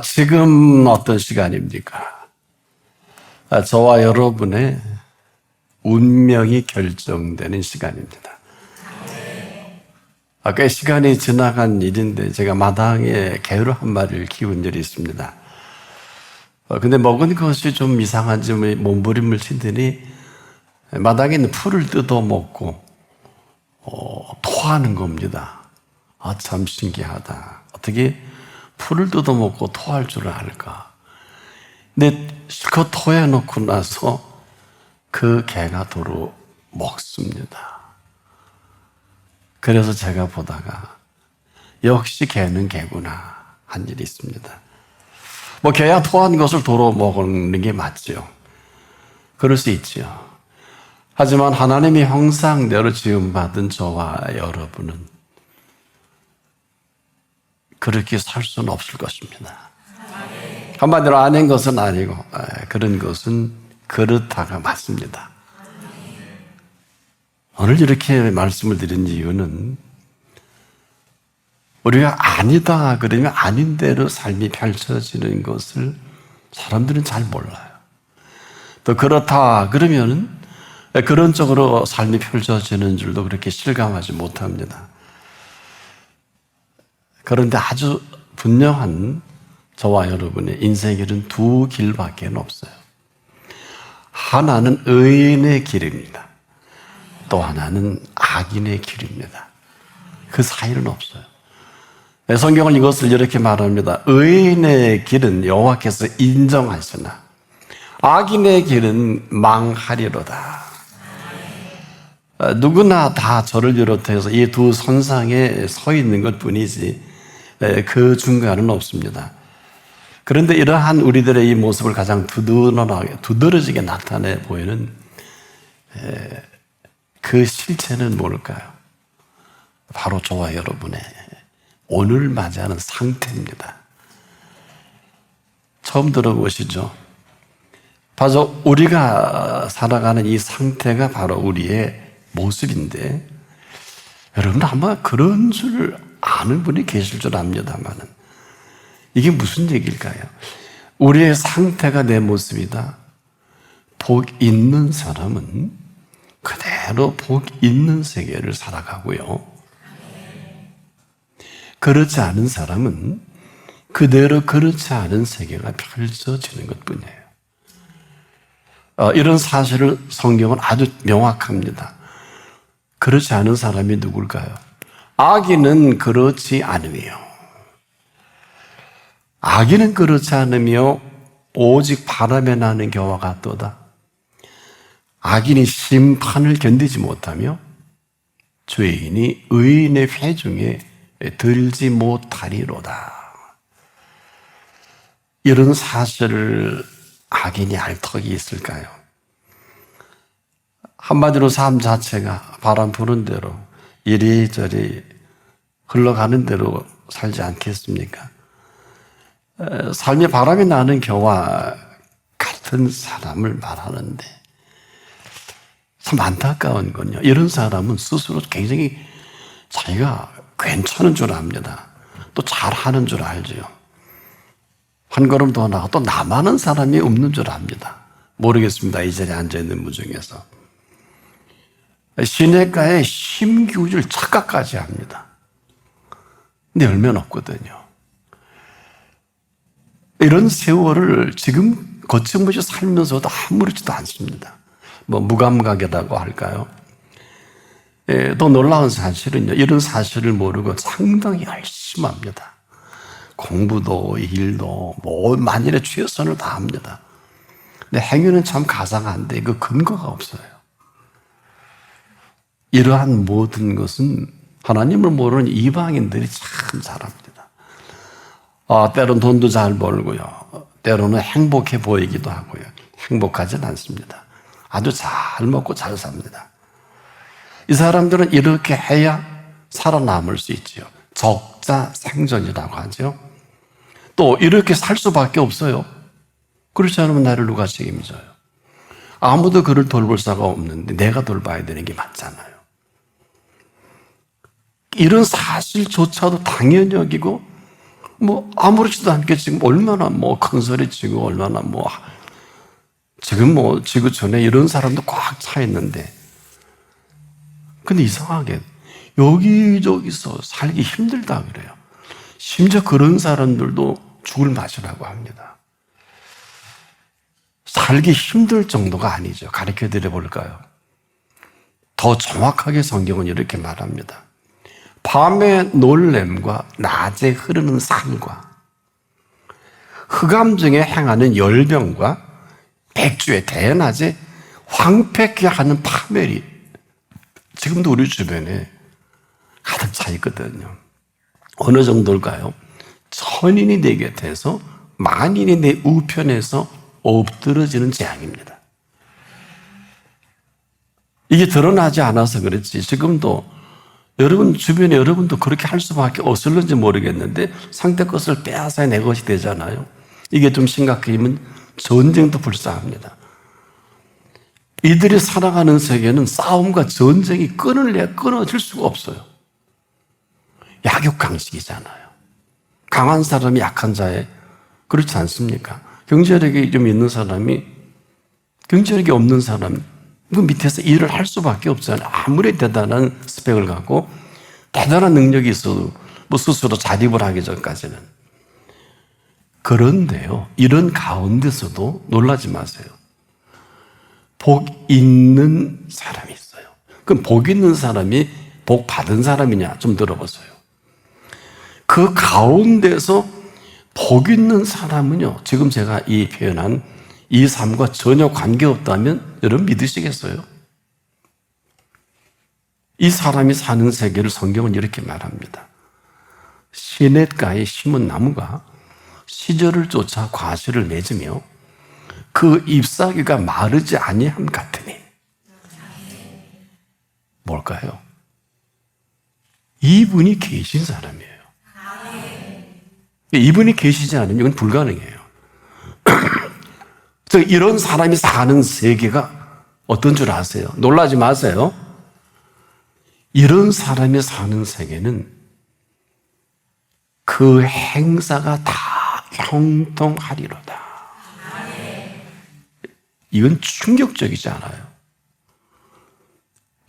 지금 어떤 시간입니까? 저와 여러분의 운명이 결정되는 시간입니다. 꽤 시간이 지나간 일인데 제가 마당에 개로 한 마리를 키운 일이 있습니다. 근데 먹은 것이 좀 이상한지 몸부림을 치더니 마당에 있는 풀을 뜯어먹고 토하는 겁니다. 참 신기하다. 어떻게 풀을 뜯어먹고 토할 줄 알까? 근데 실컷 토해놓고 나서 그 개가 도로 먹습니다. 그래서 제가 보다가 역시 개는 개구나 한 일이 있습니다. 개야 토한 것을 도로 먹는 게 맞죠. 그럴 수 있죠. 하지만 하나님의 형상대로 지음받은 저와 여러분은 그렇게 살 수는 없을 것입니다. 한마디로 아닌 것은 아니고 그런 것은 그렇다가 맞습니다. 오늘 이렇게 말씀을 드린 이유는 우리가 아니다 그러면 아닌 대로 삶이 펼쳐지는 것을 사람들은 잘 몰라요. 또 그렇다 그러면 그런 쪽으로 삶이 펼쳐지는 줄도 그렇게 실감하지 못합니다. 그런데 아주 분명한 저와 여러분의 인생길은 두 길밖에 없어요. 하나는 의인의 길입니다. 또 하나는 악인의 길입니다. 그 사이는 없어요. 성경은 이것을 이렇게 말합니다. 의인의 길은 여호와께서 인정하시나 악인의 길은 망하리로다. 누구나 다 저를 비롯해서 이 두 선상에 서 있는 것 뿐이지 그 중간은 없습니다. 그런데 이러한 우리들의 이 모습을 가장 두드러지게 나타내 보이는 그 실체는 뭘까요? 바로 저와 여러분의 오늘 맞이하는 상태입니다. 처음 들어보시죠? 바로 우리가 살아가는 이 상태가 바로 우리의 모습인데 여러분 아마 그런 줄 아는 분이 계실 줄 압니다만은 이게 무슨 얘기일까요? 우리의 상태가 내 모습이다. 복 있는 사람은 그대로 복 있는 세계를 살아가고요. 그렇지 않은 사람은 그대로 그렇지 않은 세계가 펼쳐지는 것뿐이에요. 이런 사실을 성경은 아주 명확합니다. 그렇지 않은 사람이 누굴까요? 악인은 그렇지 않으며 악인은 그렇지 않으며 오직 바람에 나는 겨와 같도다. 악인이 심판을 견디지 못하며 죄인이 의인의 회중에 들지 못하리로다. 이런 사실을 악인이 알 턱이 있을까요? 한마디로 삶 자체가 바람 부는 대로 이리저리 흘러가는 대로 살지 않겠습니까? 삶이 바람이 나는 겨와 같은 사람을 말하는데 참 안타까운 건요. 이런 사람은 스스로 굉장히 자기가 괜찮은 줄 압니다. 또 잘하는 줄 알죠. 한 걸음 더 나가 또 나만한 사람이 없는 줄 압니다. 모르겠습니다. 이 자리에 앉아있는 분 중에서. 시냇가에 심기우질 착각까지 합니다. 근데 얼마나 없거든요. 이런 세월을 지금 거침없이 살면서도 아무렇지도 않습니다. 무감각이라고 할까요? 더 놀라운 사실은요, 이런 사실을 모르고 상당히 열심히 합니다. 공부도 일도 만일에 최선을 다합니다. 근데 행위는 참 가상한데 그 근거가 없어요. 이러한 모든 것은 하나님을 모르는 이방인들이 참 잘합니다. 때로는 돈도 잘 벌고요. 때로는 행복해 보이기도 하고요. 행복하진 않습니다. 아주 잘 먹고 잘 삽니다. 이 사람들은 이렇게 해야 살아남을 수 있지요. 적자 생존이라고 하죠. 또 이렇게 살 수밖에 없어요. 그렇지 않으면 나를 누가 책임져요? 아무도 그를 돌볼 사가 없는데 내가 돌봐야 되는 게 맞잖아요. 이런 사실조차도 당연히 여기고 뭐 아무렇지도 않게 지금 얼마나 뭐 큰 소리 치고 얼마나 뭐 지금 뭐 지구촌에 이런 사람도 꽉 차 있는데, 근데 이상하게 여기저기서 살기 힘들다 그래요. 심지어 그런 사람들도 죽을 맛이라고 합니다. 살기 힘들 정도가 아니죠. 가르쳐 드려 볼까요? 더 정확하게 성경은 이렇게 말합니다. 밤의 놀램과 낮에 흐르는 산과 흑암중에 행하는 열병과 백주의 대낮에 황폐케 하는 파멸이 지금도 우리 주변에 가득 차 있거든요. 어느 정도일까요? 천인이 내 곁에서 만인이 내 우편에서 엎드러지는 재앙입니다. 이게 드러나지 않아서 그렇지 지금도 여러분 주변에 여러분도 그렇게 할 수밖에 없을는지 모르겠는데 상대 것을 빼앗아야 내 것이 되잖아요. 이게 좀 심각해지면 전쟁도 불사합니다. 이들이 살아가는 세계는 싸움과 전쟁이 끊어질 수가 없어요. 약육강식이잖아요. 강한 사람이 약한 자에, 그렇지 않습니까? 경제력이 좀 있는 사람이 경제력이 없는 사람, 그 밑에서 일을 할 수밖에 없잖아요. 아무리 대단한 스펙을 갖고 대단한 능력이 있어도 뭐 스스로 자립을 하기 전까지는. 그런데요, 이런 가운데서도 놀라지 마세요. 복 있는 사람이 있어요. 그럼 복 있는 사람이 복 받은 사람이냐 좀 들어보세요. 그 가운데서 복 있는 사람은요, 지금 제가 이 표현한 이 삶과 전혀 관계없다면 여러분 믿으시겠어요? 이 사람이 사는 세계를 성경은 이렇게 말합니다. 시냇가에 심은 나무가 시절을 쫓아 과실을 맺으며 그 잎사귀가 마르지 아니함 같으니. 뭘까요? 이분이 계신 사람이에요. 이분이 계시지 않으면 이건 불가능해요. 이런 사람이 사는 세계가 어떤 줄 아세요? 놀라지 마세요. 이런 사람이 사는 세계는 그 행사가 다 형통하리로다. 이건 충격적이지 않아요?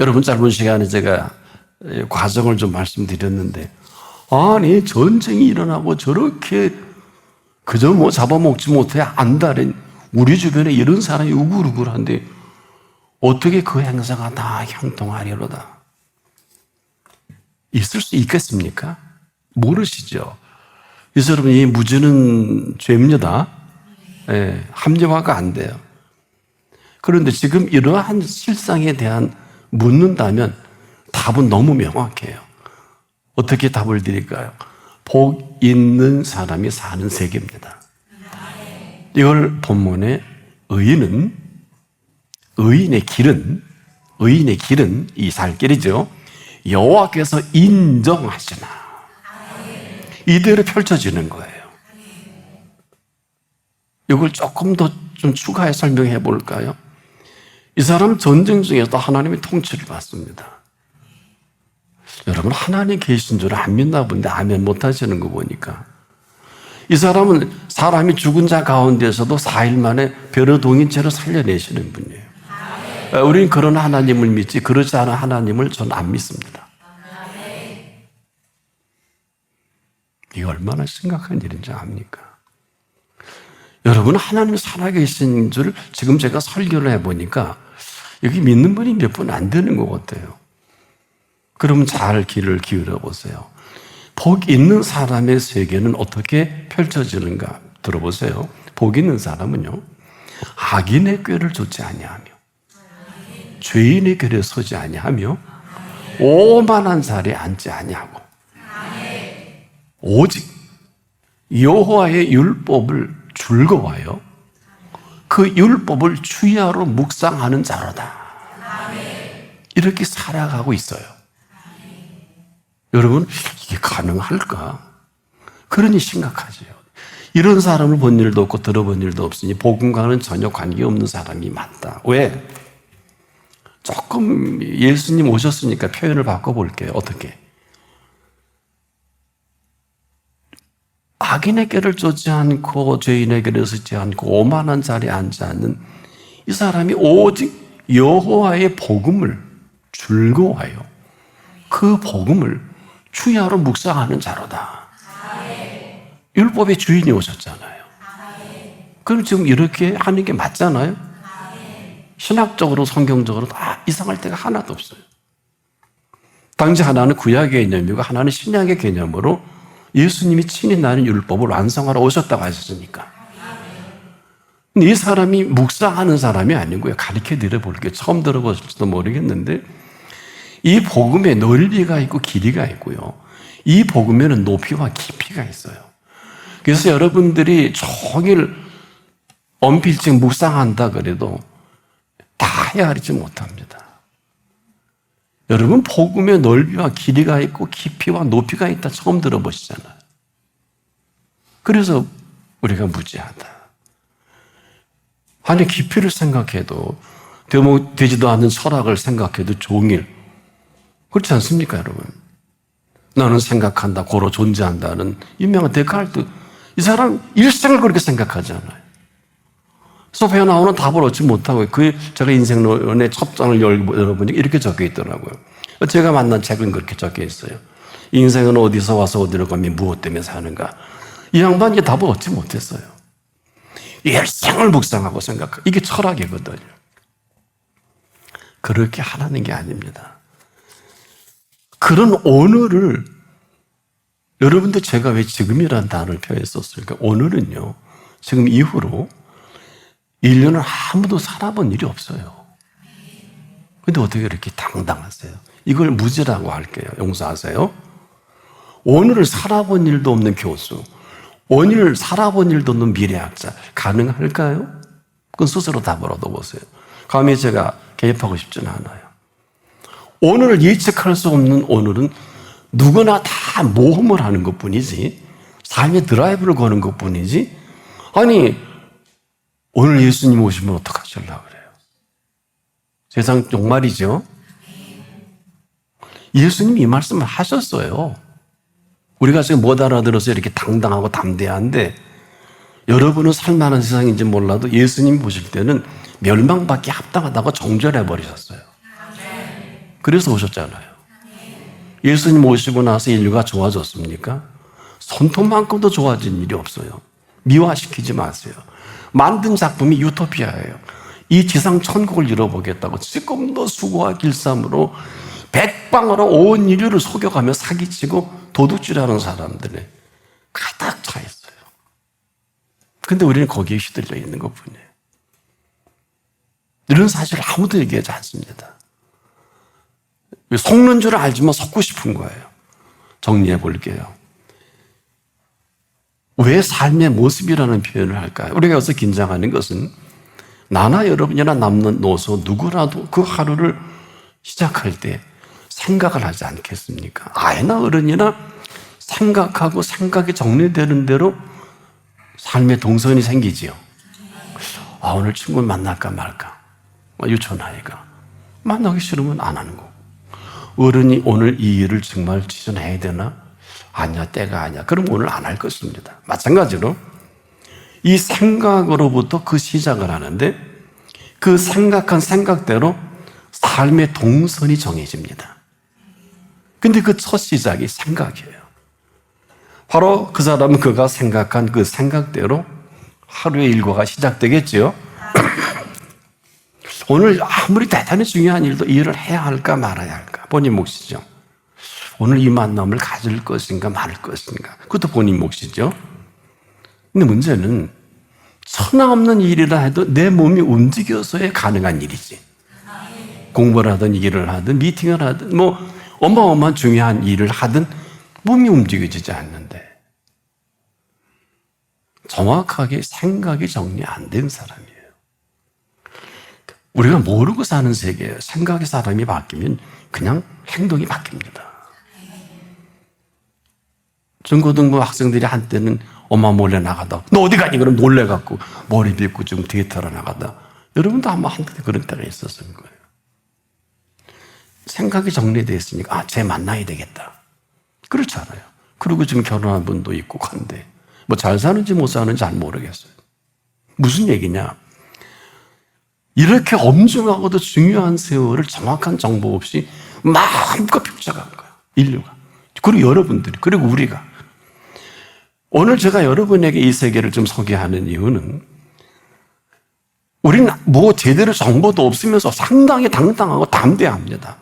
여러분 짧은 시간에 제가 과정을 좀 말씀드렸는데, 아니 전쟁이 일어나고 저렇게 그저 뭐 잡아먹지 못해 안달인 우리 주변에 이런 사람이 우글우글한데 어떻게 그 행사가 다 형통하리로다. 있을 수 있겠습니까? 모르시죠? 이 여러분이 무죄는 죄입니다. 예, 합리화가 안 돼요. 그런데 지금 이러한 실상에 대한 묻는다면 답은 너무 명확해요. 어떻게 답을 드릴까요? 복 있는 사람이 사는 세계입니다. 이걸 본문에 의인의 길은 이 살 길이죠. 여호와께서 인정하시나. 이대로 펼쳐지는 거예요. 이걸 조금 더 좀 추가해 설명해 볼까요? 이 사람 전쟁 중에서도 하나님의 통치를 받습니다. 여러분 하나님 계신 줄 안 믿나 본데 아멘 못 하시는 거 보니까. 이 사람은 사람이 죽은 자 가운데서도 4일 만에 벼르동인채로 살려내시는 분이에요. 우리는 그런 하나님을 믿지 그렇지 않은 하나님을 저는 안 믿습니다. 이게 얼마나 심각한 일인지 압니까? 여러분 하나님 살아계신 줄 지금 제가 설교를 해보니까 여기 믿는 분이 몇 분 안 되는 것 같아요. 그럼 잘 귀를 기울여 보세요. 복 있는 사람의 세계는 어떻게 펼쳐지는가 들어보세요. 복 있는 사람은요, 악인의 꾀를 좇지 아니하며 죄인의 궤에 서지 아니하며 오만한 자리에 앉지 아니하고 오직 여호와의 율법을 즐거워하여 그 율법을 주야로 묵상하는 자로다. 이렇게 살아가고 있어요. 여러분 이게 가능할까? 그러니 심각하죠. 이런 사람을 본 일도 없고 들어본 일도 없으니 복음과는 전혀 관계없는 사람이 맞다. 왜? 조금 예수님 오셨으니까 표현을 바꿔볼게요. 어떻게? 악인의 길을 쫓지 않고 죄인의 길을 서지 않고 오만한 자리에 앉지 않는 이 사람이 오직 여호와의 복음을 즐거워하여 그 복음을 주야로 묵상하는 자로다. 율법의 주인이 오셨잖아요. 그럼 지금 이렇게 하는 게 맞잖아요. 신학적으로 성경적으로 다 이상할 때가 하나도 없어요. 당시 하나는 구약의 개념이고 하나는 신약의 개념으로 예수님이 친히 나는 율법을 완성하러 오셨다고 하셨으니까. 근데 이 사람이 묵상하는 사람이 아니고요. 가르쳐 드려볼게요. 처음 들어보실지도 모르겠는데 이 복음에 넓이가 있고 길이가 있고요. 이 복음에는 높이와 깊이가 있어요. 그래서 여러분들이 종일 언필증 묵상한다 그래도 다 헤아리지 못합니다. 여러분 복음의 넓이와 길이가 있고 깊이와 높이가 있다 처음 들어보시잖아요. 그래서 우리가 무지하다. 아니 깊이를 생각해도 되지도 않는 철학을 생각해도 종일 그렇지 않습니까 여러분? 나는 생각한다 고로 존재한다는 유명한 데카르트 이 사람 일생을 그렇게 생각하잖아요. 소피아 나오는 답을 얻지 못하고 제가 인생론의 첫 장을 열어보니까 이렇게 적혀 있더라고요. 제가 만난 책은 그렇게 적혀 있어요. 인생은 어디서 와서 어디로 가며 무엇 때문에 사는가. 이 양반이 답을 얻지 못했어요. 일생을 묵상하고 생각하고 이게 철학이거든요. 그렇게 하라는 게 아닙니다. 그런 오늘을 여러분들 제가 왜 지금이라는 단어를 표현했었을까? 오늘은요. 지금 이후로 1년을 아무도 살아본 일이 없어요. 근데 어떻게 이렇게 당당하세요? 이걸 무지라고 할게요. 용서하세요. 오늘을 살아본 일도 없는 교수, 오늘을 살아본 일도 없는 미래학자 가능할까요? 그건 스스로 답을 얻어보세요. 감히 제가 개입하고 싶지는 않아요. 오늘을 예측할 수 없는 오늘은 누구나 다 모험을 하는 것뿐이지 삶의 드라이브를 거는 것뿐이지 아니 오늘 예수님 오시면 어떡하시려고 그래요? 세상 종말이죠. 예수님이 이 말씀을 하셨어요. 우리가 지금 못 알아들어서 이렇게 당당하고 담대한데 여러분은 살만한 세상인지 몰라도 예수님 보실 때는 멸망받기 합당하다고 정죄해 버리셨어요. 그래서 오셨잖아요. 예수님 오시고 나서 인류가 좋아졌습니까? 손톱만큼도 좋아진 일이 없어요. 미화시키지 마세요. 만든 작품이 유토피아예요. 이 지상 천국을 이뤄보겠다고 지금도 수고와 길쌈으로 백방으로 온 인류를 속여가며 사기치고 도둑질하는 사람들이 가득 차 있어요. 근데 우리는 거기에 휘둘려 있는 것뿐이에요. 이런 사실을 아무도 얘기하지 않습니다. 속는 줄 알지만 속고 싶은 거예요. 정리해 볼게요. 왜 삶의 모습이라는 표현을 할까요? 우리가 여기서 긴장하는 것은 나나 여러분이나 남는 노소 누구라도 그 하루를 시작할 때 생각을 하지 않겠습니까? 아이나 어른이나 생각하고 생각이 정리되는 대로 삶의 동선이 생기지요. 오늘 친구를 만날까 말까. 유치원 아이가 만나기 싫으면 안 하는 거고 어른이 오늘 이 일을 정말 지존해야 되나? 아니야, 때가 아니야. 그럼 오늘 안 할 것입니다. 마찬가지로 이 생각으로부터 그 시작을 하는데 그 생각한 생각대로 삶의 동선이 정해집니다. 근데 그 첫 시작이 생각이에요. 바로 그 사람은 그가 생각한 그 생각대로 하루의 일과가 시작되겠죠. 오늘 아무리 대단히 중요한 일도 이 일을 해야 할까 말아야 할까 본인 몫이죠. 오늘 이 만남을 가질 것인가 말 것인가 그것도 본인 몫이죠. 근데 문제는 천하 없는 일이라 해도 내 몸이 움직여서야 가능한 일이지. 공부를 하든 일을 하든 미팅을 하든 뭐 어마어마한 중요한 일을 하든 몸이 움직여지지 않는데 정확하게 생각이 정리 안 된 사람이에요. 우리가 모르고 사는 세계예요. 생각의 사람이 바뀌면 그냥 행동이 바뀝니다. 중고등부 학생들이 한때는 엄마 몰래 나가다 너 어디 가니? 그럼 놀래갖고 머리 빗고 좀 데이트하러 나가다. 여러분도 아마 한때 그런 때가 있었을 거예요. 생각이 정리되어 있으니까 쟤 만나야 되겠다. 그렇지 않아요. 그리고 지금 결혼한 분도 있고 한데 뭐 잘 사는지 못 사는지 잘 모르겠어요. 무슨 얘기냐? 이렇게 엄중하고도 중요한 세월을 정확한 정보 없이 마음껏 펼쳐간 거예요. 인류가. 그리고 여러분들이, 그리고 우리가. 오늘 제가 여러분에게 이 세계를 좀 소개하는 이유는 우리는 뭐 제대로 정보도 없으면서 상당히 당당하고 담대합니다.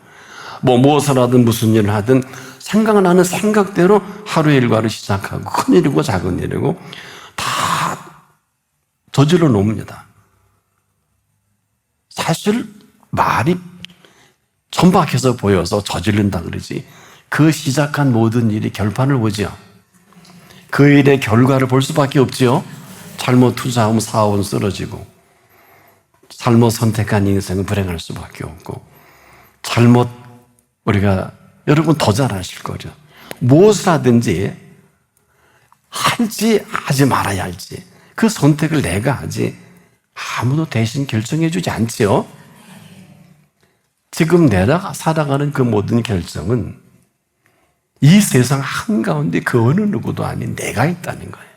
뭐 무엇을 하든 무슨 일을 하든 생각나는 생각대로 하루의 일과를 시작하고 큰 일이고 작은 일이고 다 저질러 놓습니다. 사실 말이 천박해서 보여서 저지른다 그러지 그 시작한 모든 일이 결판을 보지요. 그 일의 결과를 볼 수밖에 없지요. 잘못 투자하면 사업은 쓰러지고 잘못 선택한 인생은 불행할 수밖에 없고 잘못 우리가 여러분 더 잘 아실 거죠. 무엇을 하든지 할지 하지 말아야 할지 그 선택을 내가 하지 아무도 대신 결정해 주지 않지요. 지금 내가 살아가는 그 모든 결정은 이 세상 한가운데 그 어느 누구도 아닌 내가 있다는 거예요.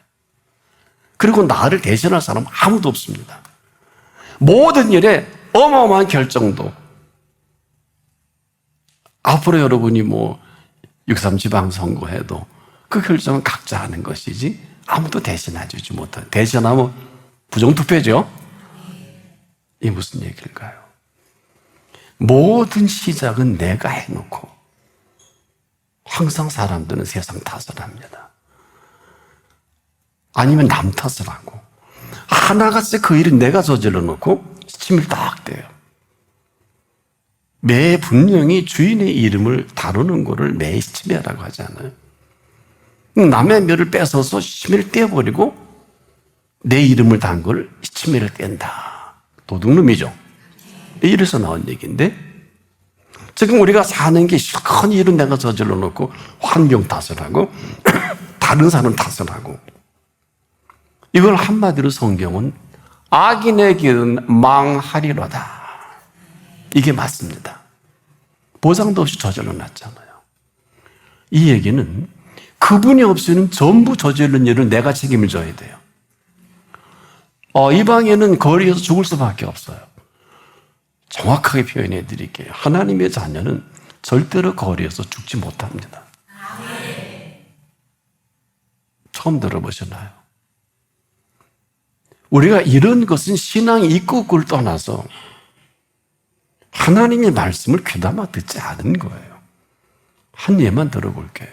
그리고 나를 대신할 사람은 아무도 없습니다. 모든 일에 어마어마한 결정도 앞으로 여러분이 뭐 6.3 지방선거해도 그 결정은 각자 하는 것이지 아무도 대신해 주지 못한 대신하면 부정투표죠. 이게 무슨 얘기일까요? 모든 시작은 내가 해놓고 항상 사람들은 세상 탓을 합니다. 아니면 남 탓을 하고 하나같이 그 일은 내가 저질러 놓고 시침을 딱 대요. 매 분명히 주인의 이름을 다루는 거를 매 시침이라고 하잖아요. 남의 묘를 뺏어서 시침을 떼어버리고 내 이름을 단 걸 시침을 뗀다. 도둑놈이죠. 이래서 나온 얘기인데 지금 우리가 사는 게 실컷 일은 내가 저질러 놓고 환경 탓을 하고 다른 사람 탓을 하고 이걸 한마디로 성경은 악인의 길은 망하리로다. 이게 맞습니다. 보상도 없이 저질러 놨잖아요. 이 얘기는 그분이 없이는 전부 저지른 일을 내가 책임을 져야 돼요. 이방인은 거리에서 죽을 수밖에 없어요. 정확하게 표현해 드릴게요. 하나님의 자녀는 절대로 거리에서 죽지 못합니다. 처음 들어보셨나요? 우리가 이런 것은 신앙이 있고 없고를 떠나서 하나님의 말씀을 귀담아 듣지 않은 거예요. 한 예만 들어볼게요.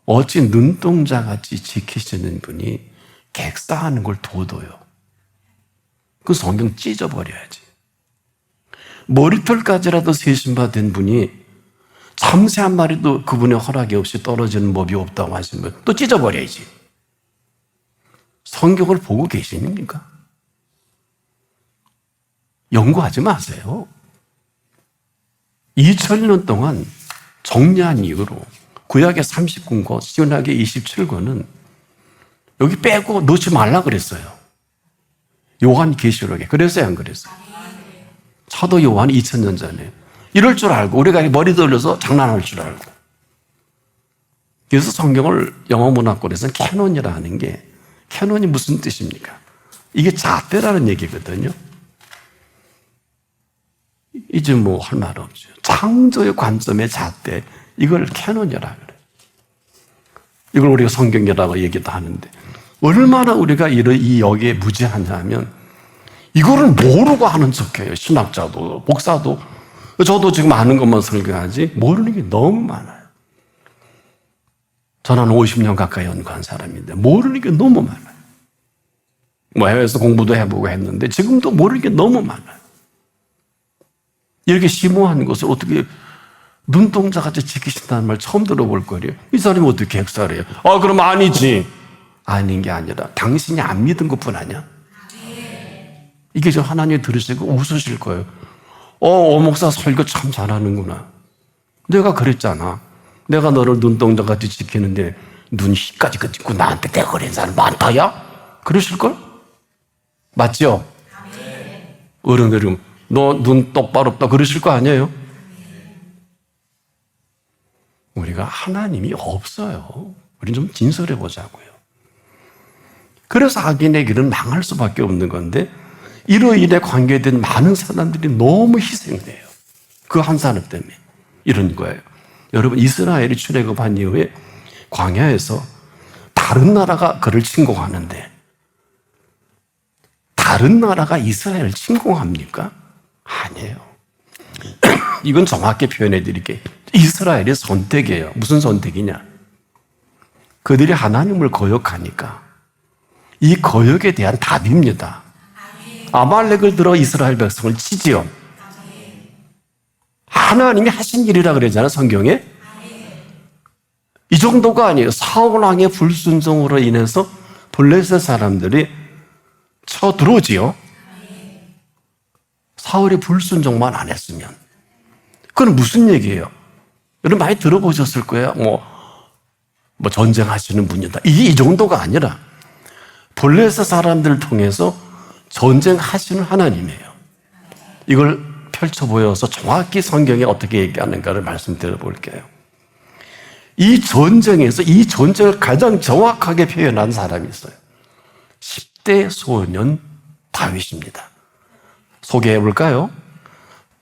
어찌 눈동자같이 지키시는 분이 객사하는 걸 둬둬요. 그 성경 찢어버려야지. 머리털까지라도 세신받은 분이 참새 한 마리도 그분의 허락이 없이 떨어지는 법이 없다고 하시면 또 찢어버려야지. 성경을 보고 계십니까? 연구하지 마세요. 2000년 동안 정리한 이후로 구약의 30권과 신약의 27권은 여기 빼고 넣지 말라 그랬어요. 요한계시록에. 그랬어요, 안 그랬어요? 사도 요한이 2000년 전에 이럴 줄 알고 우리가 머리 돌려서 장난할 줄 알고 그래서 성경을 영어문학권에서는 캐논이라 하는 게 캐논이 무슨 뜻입니까? 이게 잣대라는 얘기거든요. 이제 뭐 할 말 없죠. 창조의 관점의 잣대 이걸 캐논이라 그래요. 이걸 우리가 성경이라고 얘기도 하는데 얼마나 우리가 이 여기에 무지하냐 하면 이거를 모르고 하는 척해요. 신학자도 목사도 저도 지금 아는 것만 설교하지 모르는 게 너무 많아요. 저는 50년 가까이 연구한 사람인데 모르는 게 너무 많아요. 뭐 해외에서 공부도 해보고 했는데 지금도 모르는 게 너무 많아요. 이렇게 심오한 것을 어떻게 눈동자같이 지키신다는 말 처음 들어볼 거예요. 이 사람이 어떻게 객사를 해요? 그럼 아니지. 아닌 게 아니라 당신이 안 믿은 것뿐 아니야? 이게 저 하나님이 들으시고 웃으실 거예요. 목사 설교 참 잘하는구나. 내가 그랬잖아. 내가 너를 눈동자같이 지키는데 눈 희까지 긋고 나한테 대거리는 사람 많다야? 그러실걸? 맞죠? 어른들은 너 눈 똑바로 없다 그러실 거 아니에요? 우리가 하나님이 없어요. 우리 좀 진설해 보자고요. 그래서 악인의 길은 망할 수밖에 없는 건데 이로 인해 관계된 많은 사람들이 너무 희생돼요. 그 한 사람 때문에 이런 거예요. 여러분, 이스라엘이 출애굽한 이후에 광야에서 다른 나라가 그를 침공하는데 다른 나라가 이스라엘을 침공합니까? 아니에요. 이건 정확히 표현해 드릴게요. 이스라엘의 선택이에요. 무슨 선택이냐? 그들이 하나님을 거역하니까 이 거역에 대한 답입니다. 아말렉을 들어 이스라엘 백성을 치지요. 하나님이 하신 일이라 그러잖아요, 성경에. 이 정도가 아니에요. 사울 왕의 불순종으로 인해서 블레셋 사람들이 쳐들어오지요. 사울이 불순종만 안 했으면. 그건 무슨 얘기예요? 여러분 많이 들어보셨을 거예요. 뭐 전쟁하시는 분이다. 이 정도가 아니라 블레셋 사람들을 통해서 전쟁하시는 하나님이에요. 이걸 펼쳐 보여서 정확히 성경에 어떻게 얘기하는가를 말씀드려 볼게요. 이 전쟁에서 이 전쟁을 가장 정확하게 표현한 사람이 있어요. 10대 소년 다윗입니다. 소개해 볼까요?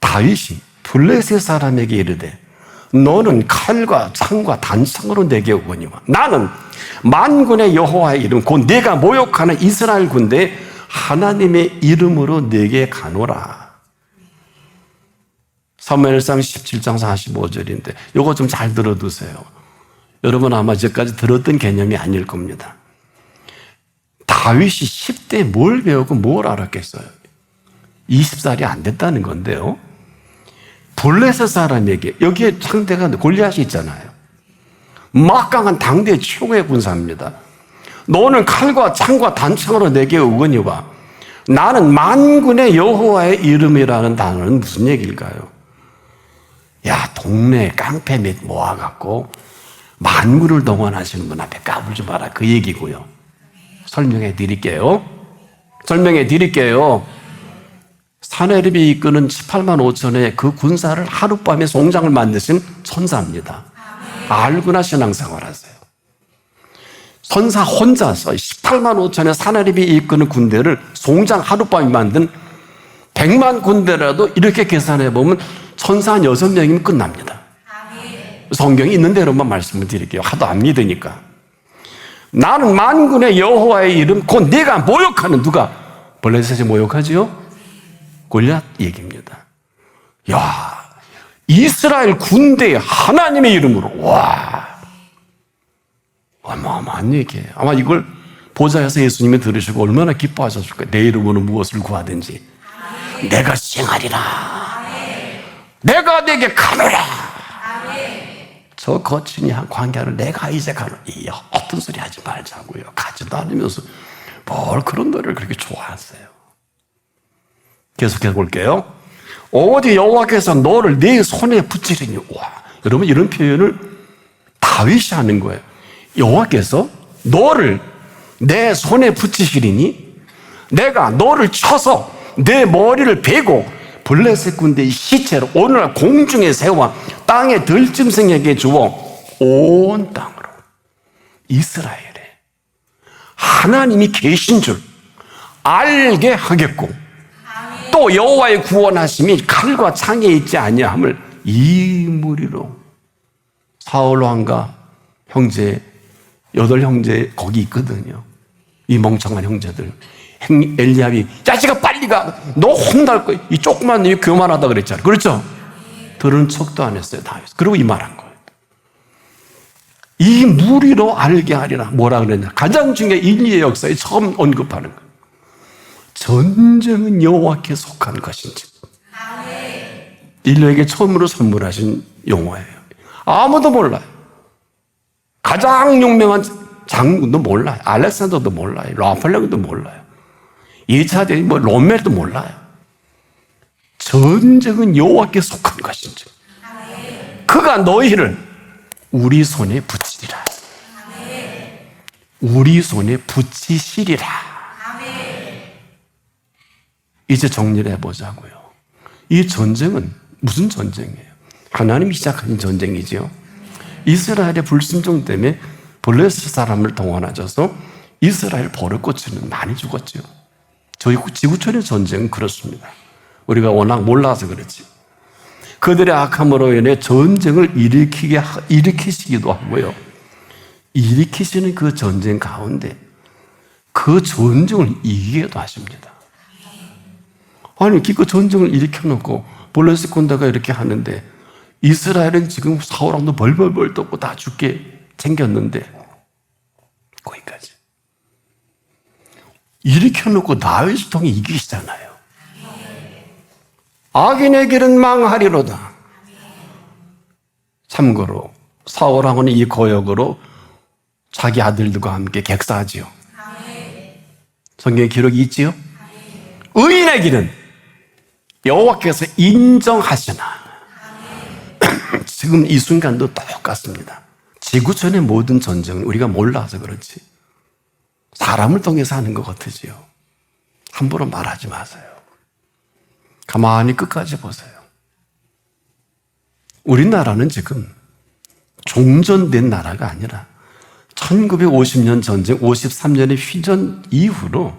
다윗이 블레셋 사람에게 이르되 너는 칼과 창과 단창으로 내게 오거니와 나는 만군의 여호와의 이름 곧 네가 모욕하는 이스라엘 군대에 하나님의 이름으로 내게 가노라. 사무엘상 17장 45절인데 이거 좀 잘 들어두세요. 여러분 아마 이제까지 들었던 개념이 아닐 겁니다. 다윗이 10대에 뭘 배우고 뭘 알았겠어요? 20살이 안 됐다는 건데요. 블레셋 사람에게 여기에 상대가 골리앗이 있잖아요. 막강한 당대 최고의 군사입니다. 너는 칼과 창과 단창으로 내게 오거니와 나는 만군의 여호와의 이름이라는 단어는 무슨 얘기일까요? 야, 동네 깡패 몇 모아갖고 만군을 동원하시는 분 앞에 까불지 마라, 그 얘기고요. 설명해 드릴게요. 사내립이 이끄는 18만 5천의 그 군사를 하룻밤에 송장을 만드신 천사입니다. 알구나 신앙생활 하세요. 천사 혼자서 18만 5천의 사내립이 이끄는 군대를 송장 하룻밤에 만든 100만 군대라도 이렇게 계산해 보면 천사 한 6명이면 끝납니다. 성경이 있는 대로만 말씀을 드릴게요. 하도 안 믿으니까. 나는 만군의 여호와의 이름 곧 네가 모욕하는, 누가? 블레셋이 모욕하지요? 골리앗 얘기입니다. 야, 이스라엘 군대에 하나님의 이름으로, 와, 어마어마한 얘기예요. 아마 이걸 보좌에서 예수님이 들으시고 얼마나 기뻐하셨을 거예요. 내 이름으로 무엇을 구하든지 내가 시행하리라. 내가 내게 가노라. 저 거친이 한 관계를 내가 이제 가노라. 이 어떤 소리 하지 말자고요. 가지도 않으면서 뭘 그런 노래를 그렇게 좋아하세요. 계속해 볼게요. 오직 여호와께서 너를 내 손에 붙이리니. 와, 여러분 이런 표현을 다윗이 하는 거예요. 여호와께서 너를 내 손에 붙이시리니 내가 너를 쳐서 내 머리를 베고 블레셋 군대의 시체를 오늘날 공중에 세워 땅에 들짐승에게 주어 온 땅으로 이스라엘에 하나님이 계신 줄 알게 하겠고 또 여호와의 구원하심이 칼과 창에 있지 아니함을 이 무리로. 사울 왕과 형제 8형제 거기 있거든요. 이 멍청한 형제들. 엘리압이 자식아 빨리 가, 너 혼날 거야. 이 조그만 놈이 교만하다 그랬잖아요. 그렇죠? 들은 척도 안 했어요, 다윗. 그리고 이 말한 거예요. 이 무리로 알게 하리라. 뭐라 그랬냐? 가장 중요한 인류의 역사에 처음 언급하는 거예요. 전쟁은 여호와께 속한 것인지. 인류에게 처음으로 선물하신 용어예요. 아무도 몰라요. 가장 유명한 장군도 몰라요. 알렉산더도 몰라요. 나폴레옹도 몰라요. 2차 대전 로멜도 몰라요. 전쟁은 여호와께 속한 것인지 그가 너희를 우리 손에 붙이리라. 우리 손에 붙이시리라. 이제 정리를 해보자고요. 이 전쟁은 무슨 전쟁이에요? 하나님이 시작하신 전쟁이지요. 이스라엘의 불순종 때문에 블레셋 사람을 동원하셔서 이스라엘 버릇고치는 많이 죽었죠. 저희 지구촌의 전쟁은 그렇습니다. 우리가 워낙 몰라서 그렇지. 그들의 악함으로 인해 전쟁을 일으키시기도 하고요. 일으키시는 그 전쟁 가운데 그 전쟁을 이기게도 하십니다. 아니, 그 전쟁을 일으켜놓고 블레셋 군대가 이렇게 하는데 이스라엘은 지금 사울왕도 벌벌벌 떨고 다 죽게 챙겼는데 거기까지. 일으켜놓고 다윗을 통해 이기시잖아요. 악인의 길은 망하리로다. 참고로 사울왕은 이 고역으로 자기 아들들과 함께 객사하지요. 성경에 기록이 있지요. 의인의 길은 여호와께서 인정하시나. 지금 이 순간도 똑같습니다. 지구촌의 모든 전쟁은 우리가 몰라서 그렇지 사람을 통해서 하는 것 같으지요. 함부로 말하지 마세요. 가만히 끝까지 보세요. 우리나라는 지금 종전된 나라가 아니라 1950년 전쟁 53년의 휴전 이후로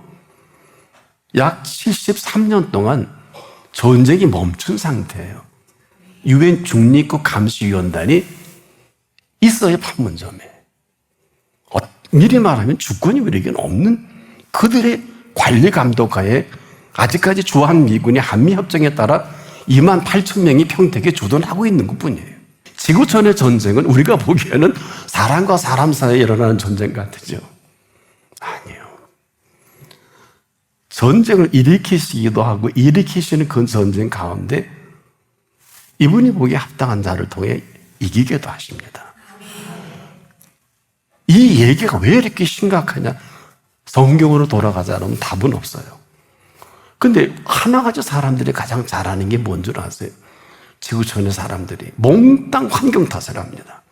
약 73년 동안 전쟁이 멈춘 상태예요. 유엔 중립국 감시위원단이 있어야 판문점에. 미리 말하면 주권이 우리에게는 없는 그들의 관리 감독하에 아직까지 주한미군이 한미협정에 따라 2만 8천 명이 평택에 주둔하고 있는 것뿐이에요. 지구촌의 전쟁은 우리가 보기에는 사람과 사람 사이에 일어나는 전쟁 같으죠. 아니에요. 전쟁을 일으키시기도 하고 일으키시는 그 전쟁 가운데 이분이 보기에 합당한 자를 통해 이기게도 하십니다. 이 얘기가 왜 이렇게 심각하냐? 성경으로 돌아가자 하면 답은 없어요. 근데 하나가지 사람들이 가장 잘하는 게 뭔 줄 아세요? 지구촌의 사람들이 몽땅 환경 탓을 합니다.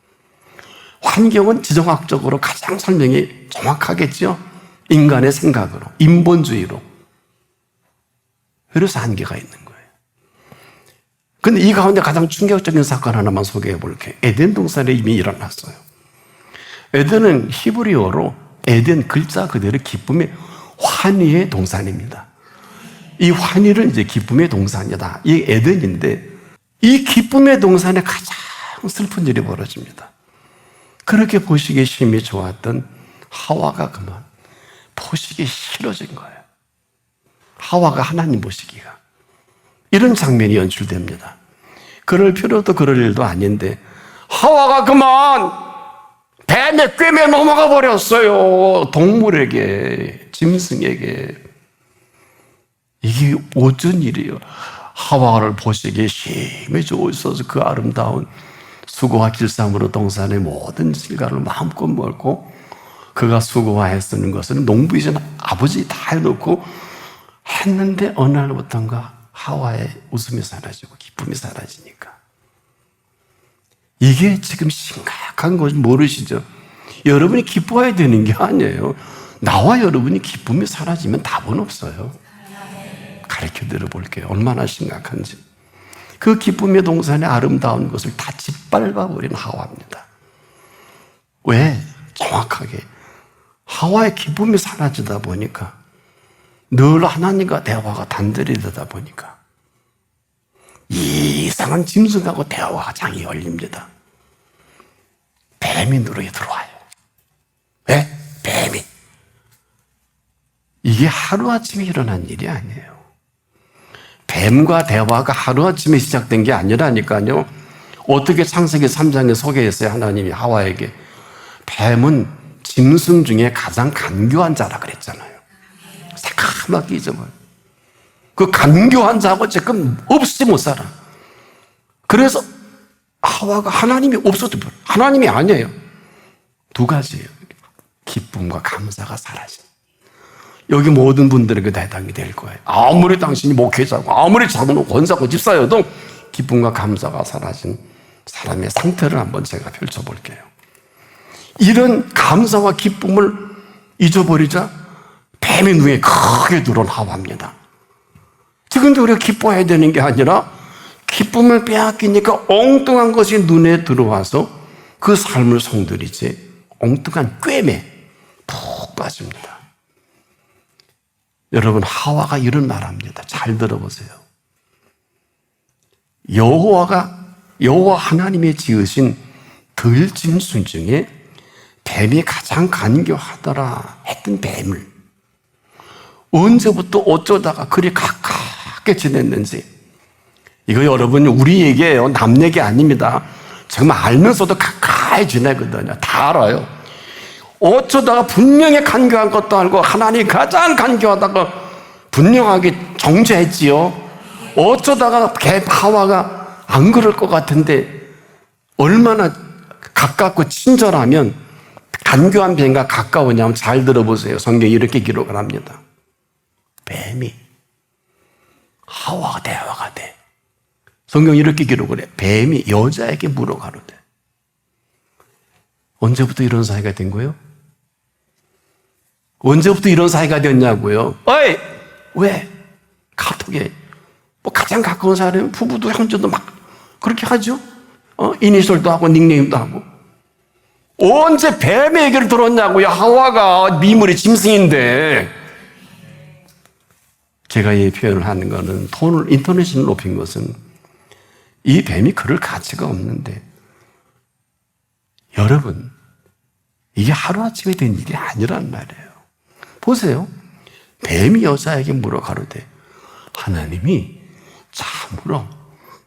환경은 지정학적으로 가장 설명이 정확하겠죠? 인간의 생각으로, 인본주의로. 그래서 한계가 있는 거예요. 근데 이 가운데 가장 충격적인 사건 하나만 소개해 볼게요. 에덴 동산에 이미 일어났어요. 에덴은 히브리어로 에덴 글자 그대로 기쁨의 환희의 동산입니다. 이 환희를 이제 기쁨의 동산이다. 이 에덴인데 이 기쁨의 동산에 가장 슬픈 일이 벌어집니다. 그렇게 보시기에 심히 좋았던 하와가 그만 보시기 싫어진 거예요. 하와가 하나님 보시기가. 이런 장면이 연출됩니다. 그럴 필요도 그럴 일도 아닌데 하와가 그만 뱀에 꿰매 넘어가 버렸어요. 동물에게, 짐승에게. 이게 어쩐 일이에요. 하와를 보시기에 심히 좋으셔서 그 아름다운 수고와 길쌈으로 동산의 모든 질가를 마음껏 먹고 그가 수고와 애쓰는 것은 농부이신 아버지 다 해놓고 했는데 어느 날부터인가 하와의 웃음이 사라지고 기쁨이 사라지니까. 이게 지금 심각한 것을 모르시죠? 여러분이 기뻐해야 되는 게 아니에요. 나와 여러분이 기쁨이 사라지면 답은 없어요. 가르쳐 드려볼게요. 얼마나 심각한지. 그 기쁨의 동산의 아름다운 것을 다 짓밟아버린 하와입니다. 왜? 정확하게 하와의 기쁨이 사라지다 보니까 늘 하나님과 대화가 단절이 되다 보니까 이상한 짐승하고 대화가 장이 열립니다. 뱀이 누르게 들어와요. 왜? 뱀이. 이게 하루아침에 일어난 일이 아니에요. 뱀과 대화가 하루아침에 시작된 게 아니라니까요. 어떻게 창세기 3장에 소개했어요? 하나님이 하와에게 뱀은 짐승 중에 가장 간교한 자라 그랬잖아요. 새까맣게 잊어버려. 그 간교한 자하고 지금 없이 못 살아. 그래서 하와가 하나님이 없어도 하나님이 아니에요. 두 가지예요. 기쁨과 감사가 사라진. 여기 모든 분들에게 대당이 될 거예요. 아무리 당신이 목회자고 아무리 작은 권사고 집사여도 기쁨과 감사가 사라진 사람의 상태를 한번 제가 펼쳐볼게요. 이런 감사와 기쁨을 잊어버리자 뱀의 눈에 크게 들어온 하와입니다. 지금도 우리가 기뻐해야 되는 게 아니라 기쁨을 빼앗기니까 엉뚱한 것이 눈에 들어와서 그 삶을 송두리째 엉뚱한 꿰매 푹 빠집니다. 여러분, 하와가 이런 말 합니다. 잘 들어보세요. 여호와 하나님의 지으신 들짐승 중에 뱀이 가장 간교하더라 했던 뱀을 언제부터 어쩌다가 그리 가깝게 지냈는지, 이거 여러분 우리에게요, 남 얘기 아닙니다. 정말 알면서도 가까이 지내거든요. 다 알아요. 어쩌다가 분명히 간교한 것도 알고 하나님이 가장 간교하다가 분명하게 정죄했지요. 어쩌다가 하와가 안 그럴 것 같은데 얼마나 가깝고 친절하면 간교한 뱀과 가까우냐면, 잘 들어보세요. 성경이 이렇게 기록을 합니다. 뱀이 하와가 대화가 돼. 성경이 이렇게 기록을 해. 뱀이 여자에게 물어가로되. 언제부터 이런 사이가 된 거예요? 언제부터 이런 사이가 됐냐고요? 어이! 왜? 카톡에 뭐 가장 가까운 사람은 부부도 형제도 막 그렇게 하죠? 이니셜도 하고 닉네임도 하고. 언제 뱀의 얘기를 들었냐고요? 하와가 미물의 짐승인데. 제가 이 표현을 하는 거는 톤을, 인터넷을 높인 것은 이 뱀이 그럴 가치가 없는데, 여러분, 이게 하루아침에 된 일이 아니란 말이에요. 보세요. 뱀이 여자에게 물어 가로되 하나님이 참으로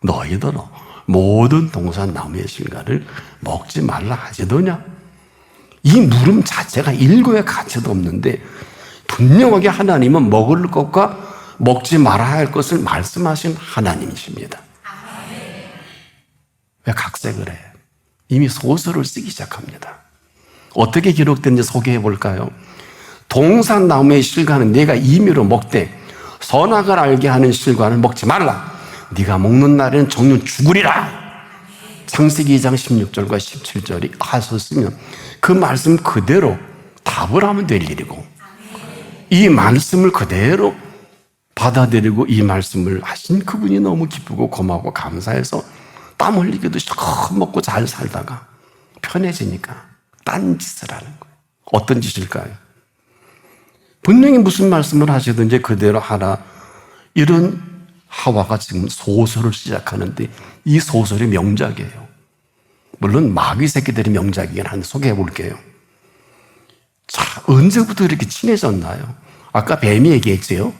너희들은 모든 동산 나무의 실과를 먹지 말라 하시더냐? 이 물음 자체가 일고의 가치도 없는데 분명하게 하나님은 먹을 것과 먹지 말아야 할 것을 말씀하신 하나님이십니다. 왜 각색을 해? 이미 소설을 쓰기 시작합니다. 어떻게 기록된지 소개해 볼까요? 동산 나무의 실과는 네가 임의로 먹되 선악을 알게 하는 실과는 먹지 말라. 네가 먹는 날에는 정녕 죽으리라. 창세기 2장 16절과 17절이 하셨으면 그 말씀 그대로 답을 하면 될 일이고, 이 말씀을 그대로 받아들이고 이 말씀을 하신 그분이 너무 기쁘고 고마워 감사해서 땀 흘리기도 실컷 먹고 잘 살다가 편해지니까 딴 짓을 하는 거예요. 어떤 짓일까요? 분명히 무슨 말씀을 하시든지 그대로 하라. 이런 하와가 지금 소설을 시작하는데 이 소설이 명작이에요. 물론 마귀 새끼들이 명작이긴 한데 소개해 볼게요. 자, 언제부터 이렇게 친해졌나요? 아까 뱀이 얘기했지요.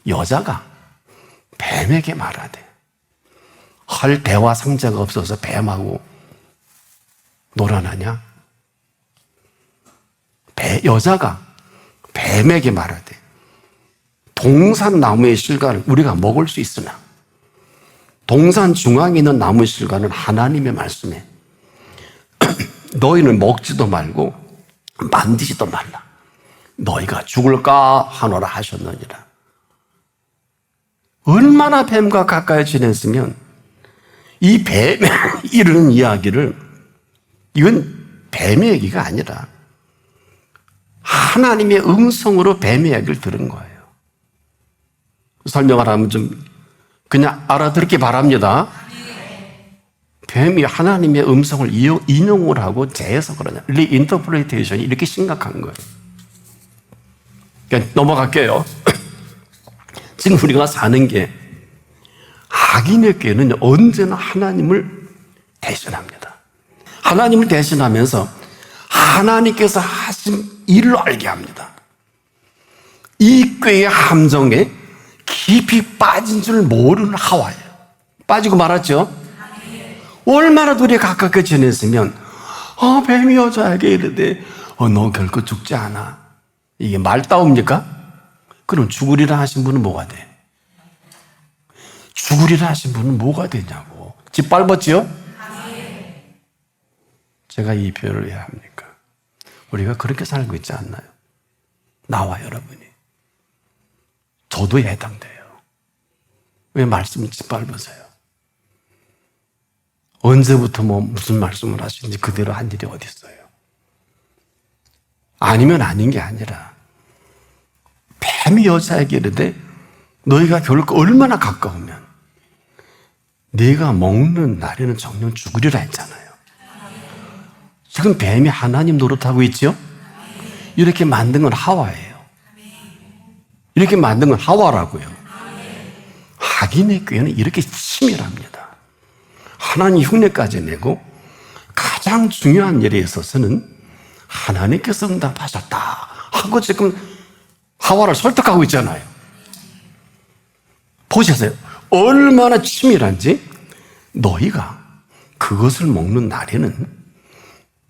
여자가 뱀에게 말하되, 할 대화 상자가 없어서 뱀하고 놀아나냐? 여자가 뱀에게 말하되 동산 나무의 실과를 우리가 먹을 수 있으나 동산 중앙에 있는 나무의 실과는 하나님의 말씀에 너희는 먹지도 말고 만지지도 말라. 너희가 죽을까 하노라 하셨느니라. 얼마나 뱀과 가까이 지냈으면 이 뱀의 이런 이야기를, 이건 뱀의 얘기가 아니라 하나님의 음성으로 뱀의 이야기를 들은 거예요. 설명을 하면 좀 그냥 알아듣기 바랍니다. 뱀이 하나님의 음성을 인용을 하고 재해석을 하냐. 리인터프리테이션이 이렇게 심각한 거예요. 그러니까 넘어갈게요. 지금 우리가 사는 게, 악인의 꾀는 언제나 하나님을 대신합니다. 하나님을 대신하면서 하나님께서 하신 일을 알게 합니다. 이 꾀의 함정에 깊이 빠진 줄 모르는 하와예요. 빠지고 말았죠? 얼마나 둘이 가깝게 지냈으면 뱀이 여자에게 이르되 너 결코 죽지 않아. 이게 말다움입니까? 그럼 죽으리라 하신 분은 뭐가 돼? 죽으리라 하신 분은 뭐가 되냐고. 짓밟았지요? 제가 이 표현을 왜 합니까? 우리가 그렇게 살고 있지 않나요? 나와 여러분이. 저도 해당돼요. 왜 말씀을 짓밟으세요? 언제부터 무슨 말씀을 하시는지 그대로 한 일이 어디 있어요? 아니면 아닌 게 아니라 뱀이 여자에게 이르되 너희가 결코 얼마나 가까우면 네가 먹는 날에는 정녕 죽으리라 했잖아요. 지금 뱀이 하나님 노릇하고 있죠? 이렇게 만든 건 하와예요. 이렇게 만든 건 하와라고요. 악인의 꾀는 이렇게 치밀합니다. 하나님 흉내까지 내고 가장 중요한 일에 있어서는 하나님께서 응답하셨다 하고 지금 하와를 설득하고 있잖아요. 보셨어요? 얼마나 치밀한지. 너희가 그것을 먹는 날에는,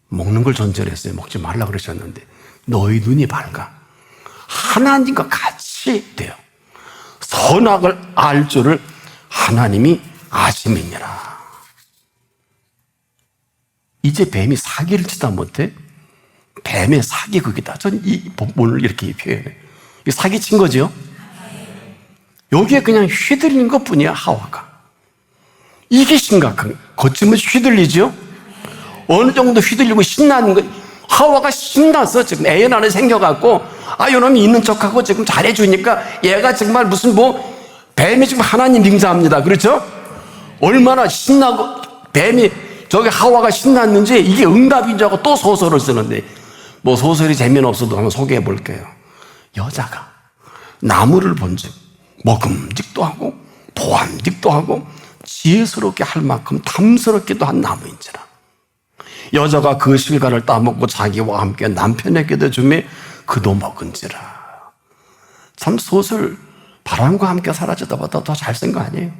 먹는 걸 전제했어요. 먹지 말라 그러셨는데 너희 눈이 밝아 하나님과 같이 돼요. 선악을 알 줄을 하나님이 아심이니라. 이제 뱀이 사기를 치다 못해. 뱀의 사기극이다. 저는 이 본문을 이렇게 표현해요. 사기 친 거죠. 여기에 그냥 휘둘린 것 뿐이야, 하와가. 이게 심각한 거예요. 거침없이 휘둘리죠. 어느 정도 휘둘리고 신나는 거. 하와가 신나서 지금 애 안에 생겨갖고, 요놈이 있는 척하고 지금 잘해주니까 얘가 정말 무슨 뱀이 지금 하나님 빙자합니다. 그렇죠? 얼마나 신나고, 뱀이, 저기 하와가 신났는지 이게 응답인 줄 알고 또 소설을 쓰는데, 소설이 재미는 없어도 한번 소개해 볼게요. 여자가 나무를 본즉 먹음직도 하고 보암직도 하고 지혜스럽게 할 만큼 탐스럽기도 한 나무인지라. 여자가 그 실과를 따먹고 자기와 함께 남편에게도 주매 그도 먹은지라. 참 소설 바람과 함께 사라지다 보다 더 잘 쓴 거 아니에요?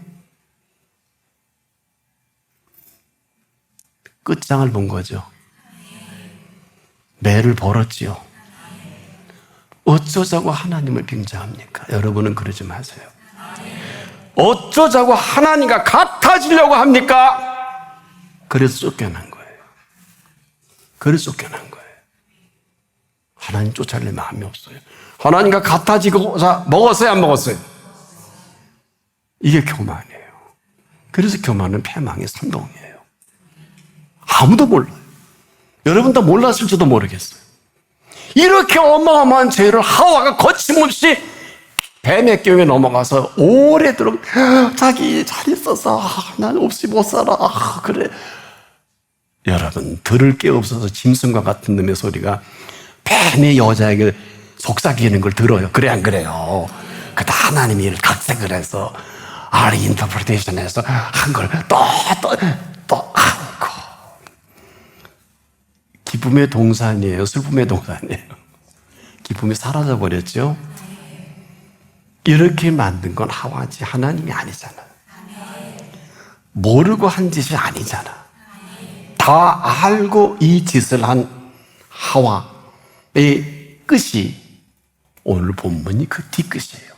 끝장을 본 거죠. 매를 벌었지요. 어쩌자고 하나님을 빙자합니까? 여러분은 그러지 마세요. 어쩌자고 하나님과 같아지려고 합니까? 그래서 쫓겨난 거예요. 그래서 쫓겨난 거예요. 하나님 쫓아낼 마음이 없어요. 하나님과 같아지고자 먹었어요, 안 먹었어요? 이게 교만이에요. 그래서 교만은 패망의 선동이에요. 아무도 몰라요. 여러분도 몰랐을지도 모르겠어요. 이렇게 어마어마한 죄를 하와가 거침없이 뱀의 꾀에 넘어가서 오래도록 자기 잘 있어서 난 없이 못 살아. 그래. 여러분, 들을 게 없어서 짐승과 같은 놈의 소리가 뱀의 여자에게 속삭이는 걸 들어요. 그래 안 그래요? 그다 하나님이 각색을 해서 인터프리테이션해서 한 걸 또 하고. 기쁨의 동산이에요? 슬픔의 동산이에요? 기쁨이 사라져버렸죠? 이렇게 만든 건 하와지 하나님이 아니잖아. 모르고 한 짓이 아니잖아. 다 알고 이 짓을 한 하와의 끝이 오늘 본문이 그 뒤끝이에요.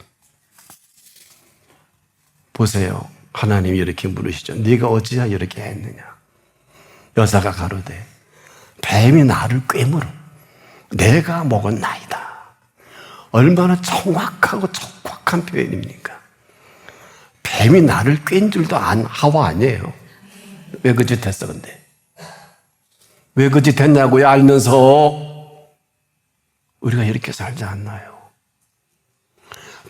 보세요. 하나님이 이렇게 물으시죠. 네가 어찌하여 이렇게 했느냐? 여자가 가로되 뱀이 나를 꿰물어 내가 먹은 나이다. 얼마나 정확하고 적확한 표현입니까? 뱀이 나를 꿰인 줄도 안 하와 아니에요. 왜 그 짓 했어 근데? 왜 그 짓 했냐고요? 알면서. 우리가 이렇게 살지 않나요?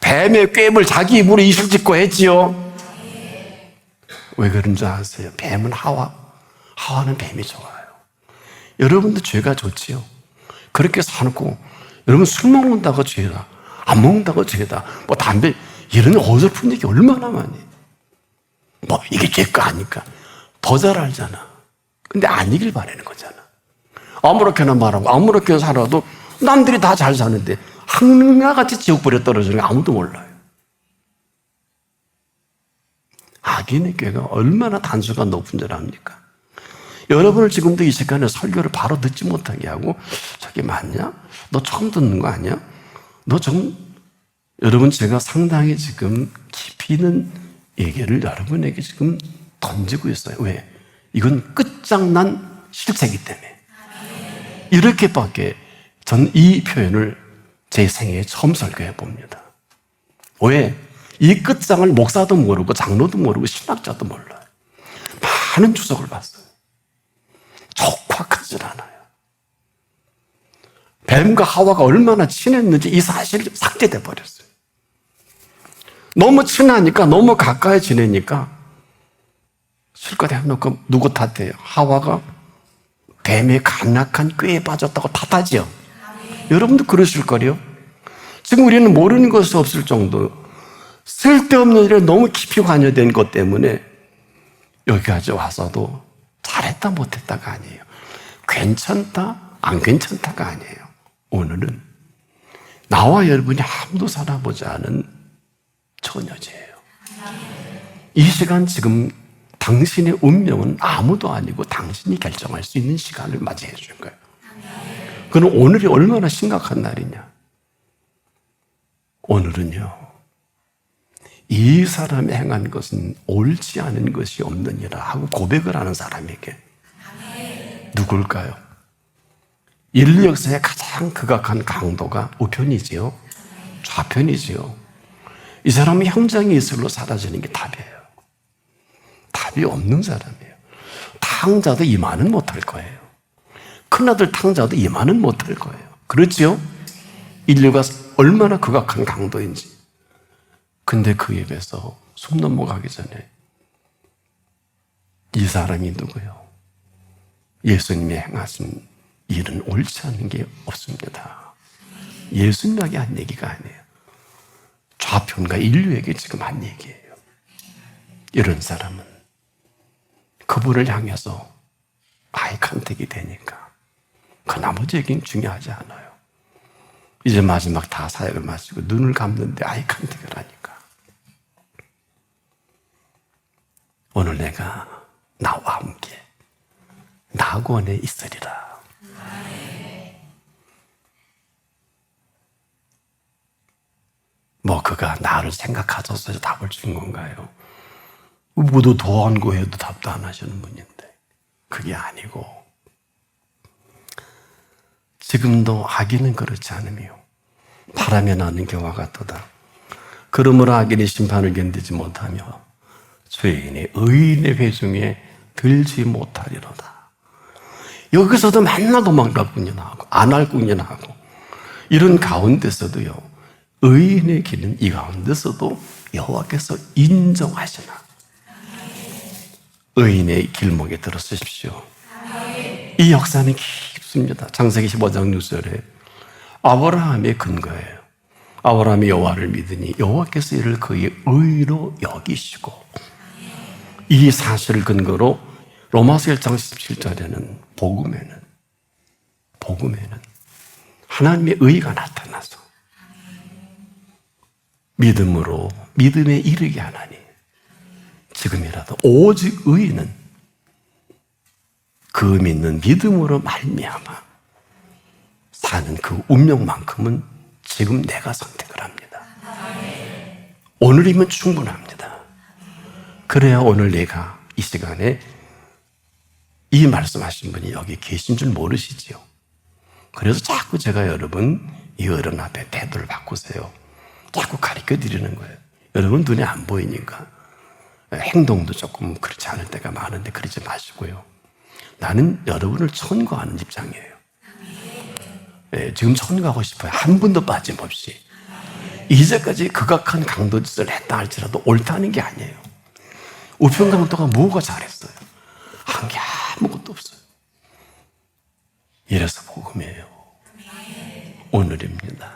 뱀의 꿰물 자기 입으로 이실 짓고 했지요. 왜 그런 줄 아세요? 뱀은 하와는 뱀이 좋아요. 여러분도 죄가 좋지요. 그렇게 사놓고 여러분 술 먹는다고 죄다, 안 먹는다고 죄다, 담배 이런 어설픈 얘기 얼마나 많이. 이게 죄가 아니까 더 잘 알잖아. 근데 아니길 바라는 거잖아. 아무렇게나 말하고 아무렇게나 살아도 남들이 다 잘 사는데 하나같이 지옥불에 떨어지는 거 아무도 몰라요. 악인의 꾀가 얼마나 단수가 높은 줄 압니까? 여러분을 지금도 이 시간에 설교를 바로 듣지 못하게 하고 저게 맞냐? 너 처음 듣는 거 아니야? 너 좀 여러분 제가 상당히 지금 깊이 있는 얘기를 여러분에게 지금 던지고 있어요. 왜? 이건 끝장난 실체이기 때문에. 이렇게밖에 전 이 표현을 제 생애에 처음 설교해 봅니다. 왜? 이 끝장을 목사도 모르고 장로도 모르고 신학자도 몰라요. 많은 주석을 봤어요. 적확하지 않아요. 뱀과 하와가 얼마나 친했는지 이 사실이 삭제돼 버렸어요. 너무 친하니까, 너무 가까이 지내니까 실컷 해놓고 누구 탓해요? 하와가 뱀의 간악한 꾀에 빠졌다고 탓하지요. 여러분도 그러실 거요. 지금 우리는 모르는 것이 없을 정도 쓸데없는 일에 너무 깊이 관여된 것 때문에 여기까지 와서도 잘했다 못했다가 아니에요. 괜찮다 안 괜찮다가 아니에요. 오늘은 나와 여러분이 아무도 살아보지 않은 처녀제예요. 이 시간 지금 당신의 운명은 아무도 아니고 당신이 결정할 수 있는 시간을 맞이해 준 거예요. 그럼 오늘이 얼마나 심각한 날이냐? 오늘은요, 이 사람이 행한 것은 옳지 않은 것이 없느니라 하고 고백을 하는 사람에게 누굴까요? 인류 역사의 가장 극악한 강도가 우편이지요, 좌편이지요. 이 사람은 형장의 이슬로 사라지는 게 답이에요. 답이 없는 사람이에요. 탕자도 이만은 못할 거예요. 큰아들 탕자도 이만은 못할 거예요. 그렇지요? 인류가 얼마나 극악한 강도인지. 근데 그 입에서 숨 넘어가기 전에 이 사람이 누구요? 예수님이 행하신 일은 옳지 않은 게 없습니다. 예수님에게 한 얘기가 아니에요. 좌편과 인류에게 지금 한 얘기예요. 이런 사람은 그분을 향해서 아이 컨택이 되니까 그 나머지 얘기는 중요하지 않아요. 이제 마지막 다 사역을 마치고 눈을 감는데 아이 컨택을 하니까 오늘 내가 나와 함께 낙원에 있으리라. 뭐 그가 나를 생각하셔서 답을 준 건가요? 모두 도안 구해도 답도 안 하시는 분인데 그게 아니고 지금도 악인은 그렇지 않으며 바람에 나는 겨와 같도다. 그러므로 악인의 심판을 견디지 못하며 죄인의 의인의 회중에 들지 못하리로다. 여기서도 맨날 도망갈 군인하고 안 할 군인하고 이런 가운데서도요, 의인의 길은 이 가운데서도 여호와께서 인정하시나. 의인의 길목에 들어서십시오. 이 역사는 깊습니다. 창세기 15장 6절에 아브라함의 근거예요. 아브라함이 여호와를 믿으니 여호와께서 이를 그의 의로 여기시고, 이 사실을 근거로 로마서 1장 17절에는 복음에는 하나님의 의가 나타나서 믿음으로 믿음에 이르게 하나니 지금이라도 오직 의인은 그 믿는 믿음으로 말미암아 사는 그 운명만큼은 지금 내가 선택을 합니다. 오늘이면 충분합니다. 그래야 오늘 내가 이 시간에 이 말씀하신 분이 여기 계신 줄 모르시지요. 그래서 자꾸 제가 여러분 이 어른 앞에 태도를 바꾸세요. 자꾸 가르쳐 드리는 거예요. 여러분 눈에 안 보이니까 행동도 조금 그렇지 않을 때가 많은데 그러지 마시고요. 나는 여러분을 천거하는 입장이에요. 네, 지금 천거하고 싶어요. 한 분도 빠짐없이. 이제까지 극악한 강도짓을 했다 할지라도 옳다는 게 아니에요. 우편 강도가 뭐가 잘했어요? 한 게 아무것도 없어요. 이래서 복음이에요. 오늘입니다.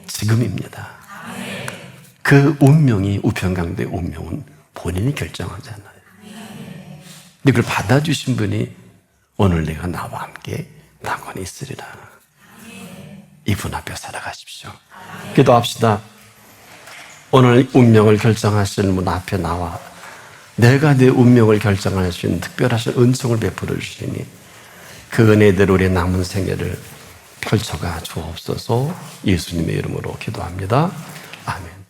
지금입니다. 그 운명이, 우편강도의 운명은 본인이 결정하잖아요. 근데 그걸 받아주신 분이 오늘 내가 나와 함께 낙원에 있으리라. 이분 앞에 살아가십시오. 기도합시다. 오늘 운명을 결정하시는 분 앞에 나와 내가 내 운명을 결정할 수 있는 특별하신 은총을 베풀어 주시니 그 은혜대로 우리의 남은 생애를 펼쳐가 주옵소서. 예수님의 이름으로 기도합니다. 아멘.